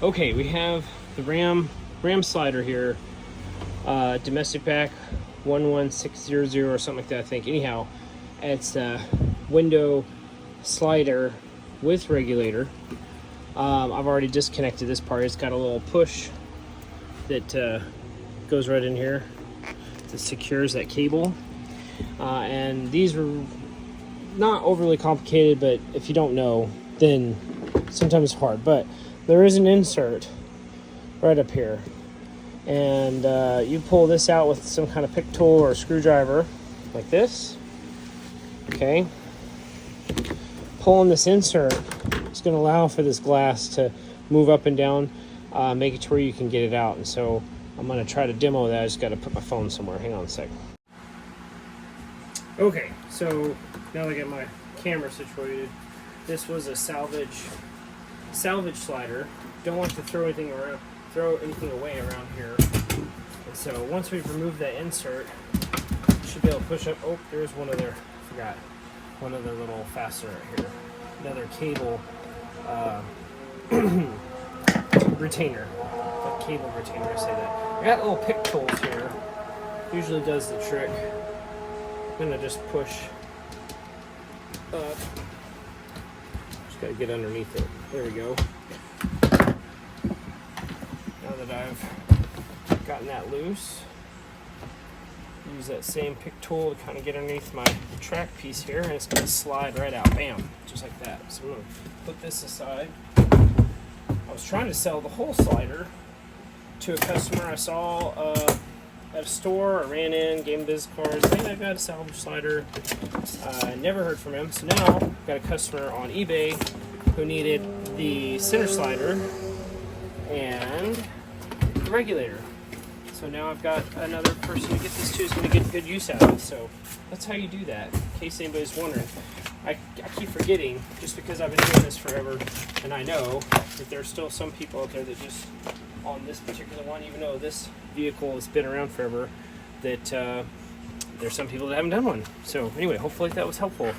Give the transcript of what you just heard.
Okay, we have the Ram slider here, domestic pack 11600 or something like that, I think. Anyhow, it's a window slider with regulator. I've already disconnected this part. It's got a little push that goes right in here that secures that cable. And these are not overly complicated, but if you don't know, then sometimes it's hard. But there is an insert right up here, and you pull this out with some kind of pick tool or a screwdriver like this. Okay, pulling this insert is going to allow for this glass to move up and down, make it to where you can get it out. And so I'm going to try to demo that. I just got to put my phone somewhere. Hang on a sec. Okay, so now that I get my camera situated, this was a salvage slider. Don't want to throw anything away around here. And so once we've removed that insert, you should be able to push up. Oh, there's one other. Forgot one other little fastener right here. Another cable retainer. A cable retainer. I say that. I got little pick tools here. Usually does the trick. I'm gonna just push up. Just gotta get underneath it. There we go. Now that I've gotten that loose, use that same pick tool to kind of get underneath my track piece here, and it's gonna slide right out. Bam, just like that. So I'm gonna put this aside. I was trying to sell the whole slider to a customer I saw at a store. I ran in, gave him business cards. Hey, I've got a salvage slider. I never heard from him. So now I've got a customer on eBay who needed the center slider and the regulator. So now I've got another person to get this to who's going to get good use out of it. So that's how you do that, in case anybody's wondering. I keep forgetting, just because I've been doing this forever, and I know that there's still some people out there that just, on this particular one, even though this vehicle has been around forever, that there's some people that haven't done one. So anyway, hopefully that was helpful.